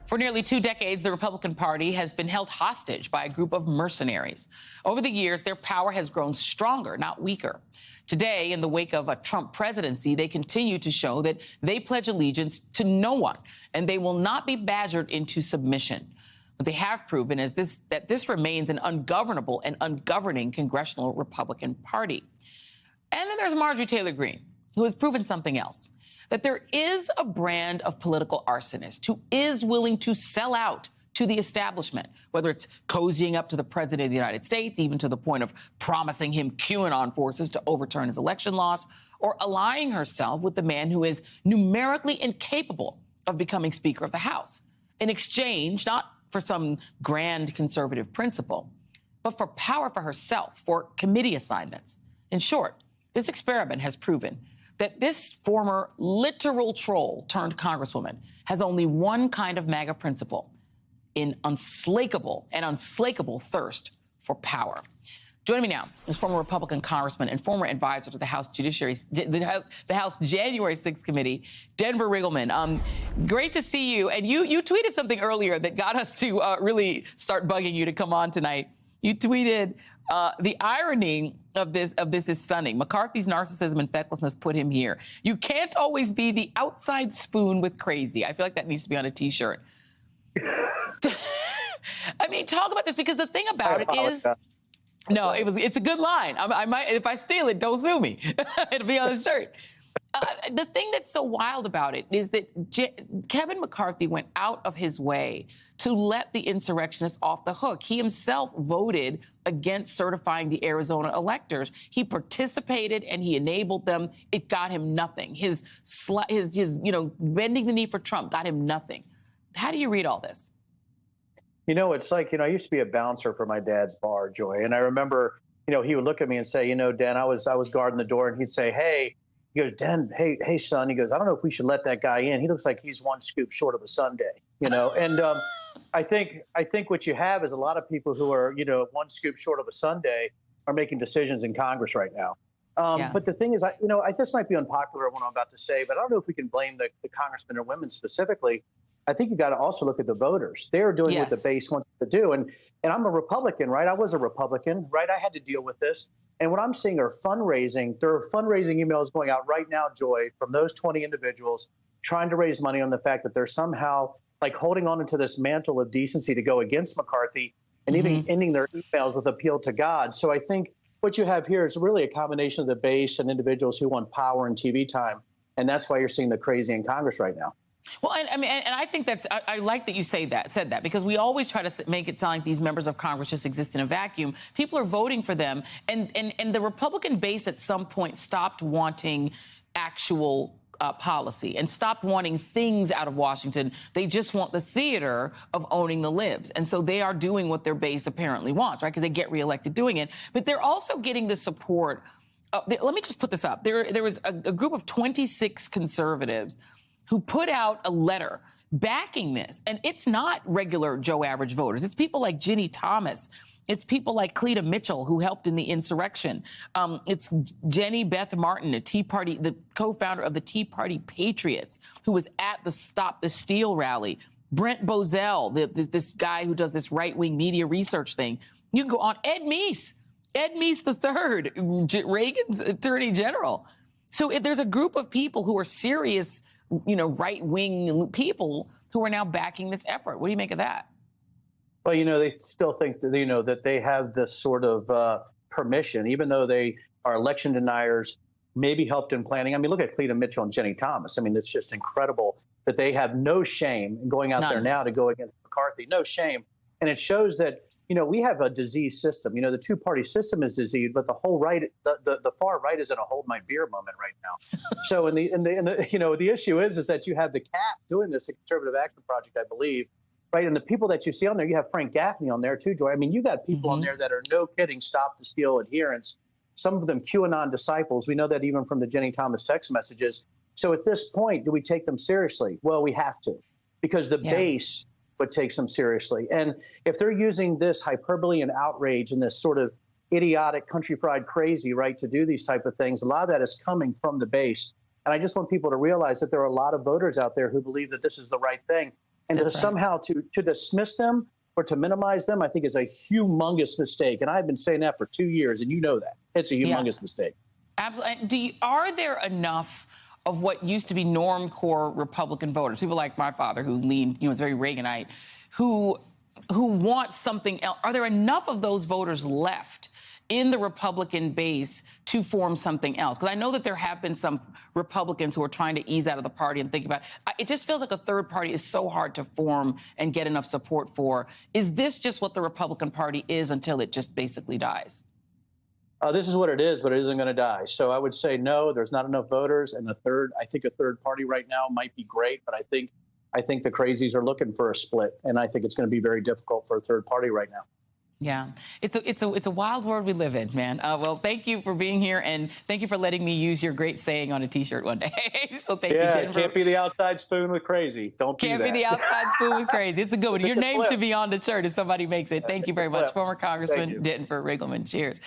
For nearly 2 decades, the Republican Party has been held hostage by a group of mercenaries. Over the years, their power has grown stronger, not weaker. Today, in the wake of a Trump presidency, they continue to show that they pledge allegiance to no one, and they will not be badgered into submission. What they have proven is that this remains an ungovernable and ungoverning congressional Republican Party. And then there's Marjorie Taylor Greene, who has proven something else, that there is a brand of political arsonist who is willing to sell out to the establishment, whether it's cozying up to the president of the United States, even to the point of promising him QAnon forces to overturn his election loss, or allying herself with the man who is numerically incapable of becoming Speaker of the House, in exchange not for some grand conservative principle, but for power for herself, for committee assignments. In short, this experiment has proven that this former literal troll turned congresswoman has only one kind of MAGA principle: an unslakable thirst for power. Joining me now is former Republican congressman and former advisor to the House the House January 6th Committee, Denver Riggleman. Great to see you. And you tweeted something earlier that got us to really start bugging you to come on tonight. You tweeted, the irony of this is stunning. McCarthy's narcissism and fecklessness put him here. You can't always be the outside spoon with crazy. I feel like that needs to be on a T-shirt. I mean, talk about this, because the thing about it is, no, it's a good line. I might, if I steal it, don't sue me. It'll be on the shirt. The thing that's so wild about it is that Kevin McCarthy went out of his way to let the insurrectionists off the hook. He himself voted against certifying the Arizona electors. He participated and he enabled them. It got him nothing. His bending the knee for Trump got him nothing. How do you read all this? You know, it's like, I used to be a bouncer for my dad's bar, Joy. And I remember, he would look at me and say, Dan, I was guarding the door, and he'd say, hey, he goes, Dan, hey, son, he goes, I don't know if we should let that guy in. He looks like he's one scoop short of a sundae, And I think what you have is a lot of people who are, one scoop short of a sundae are making decisions in Congress right now. But the thing is, this might be unpopular, what I'm about to say, but I don't know if we can blame the congressmen or women specifically. I think you got to also look at the voters. They're doing what the base wants to do. And I'm a Republican, right? I was a Republican, right? I had to deal with this. And what I'm seeing are fundraising. There are fundraising emails going out right now, Joy, from those 20 individuals trying to raise money on the fact that they're somehow like holding on to this mantle of decency to go against McCarthy, and even ending their emails with appeal to God. So I think what you have here is really a combination of the base and individuals who want power and TV time. And that's why you're seeing the crazy in Congress right now. Well, I think I like that you said that, because we always try to make it sound like these members of Congress just exist in a vacuum. People are voting for them. And the Republican base at some point stopped wanting actual policy and stopped wanting things out of Washington. They just want the theater of owning the libs. And so they are doing what their base apparently wants, right? Because they get reelected doing it. But they're also getting the support. Let me just put this up. There was a group of 26 conservatives who put out a letter backing this. And it's not regular Joe Average voters. It's people like Ginny Thomas. It's people like Cleta Mitchell, who helped in the insurrection. It's Jenny Beth Martin, the co-founder of the Tea Party Patriots, who was at the Stop the Steal rally. Brent Bozell, this guy who does this right-wing media research thing. You can go on. Ed Meese III, Reagan's Attorney General. So there's a group of people who are serious, right-wing people who are now backing this effort. What do you make of that? Well, they still think that, that they have this sort of permission, even though they are election deniers, maybe helped in planning. I mean, look at Cleta Mitchell and Jenny Thomas. I mean, it's just incredible that they have no shame in going out there now to go against McCarthy. No shame. And it shows that, we have a diseased system. The two-party system is diseased, but the whole right, the far right is in a hold my beer moment right now. So the issue is that you have the CAP doing this, the Conservative Action Project, I believe, right? And the people that you see on there, you have Frank Gaffney on there too, Joy. I mean, you got people on there that are, no kidding, Stop the Steal adherents. Some of them QAnon disciples. We know that even from the Jenny Thomas text messages. So at this point, do we take them seriously? Well, we have to, because the base would take them seriously. And if they're using this hyperbole and outrage and this sort of idiotic country fried crazy, right, to do these type of things, a lot of that is coming from the base. And I just want people to realize that there are a lot of voters out there who believe that this is the right thing. And to That's right. somehow to dismiss them or to minimize them, I think is a humongous mistake. And I've been saying that for 2 years, and you know that. It's a humongous mistake. Absolutely. Are there enough of what used to be norm-core Republican voters, people like my father who leaned, is very Reaganite, who want something else? Are there enough of those voters left in the Republican base to form something else? Because I know that there have been some Republicans who are trying to ease out of the party and think about it. It just feels like a third party is so hard to form and get enough support for. Is this just what the Republican Party is until it just basically dies? This is what it is, but it isn't going to die. So I would say no, there's not enough voters. And I think a third party right now might be great, but I think the crazies are looking for a split. And I think it's going to be very difficult for a third party right now. Yeah, it's a wild world we live in, man. Well, thank you for being here, and thank you for letting me use your great saying on a T-shirt one day. So thank you, Denver. Can't be the outside spoon with crazy. Don't do that. Can't be the outside spoon with crazy. It's a good one. Your name should be on the shirt if somebody makes it. Thank you very much, former Congressman Denver Riggleman. Cheers.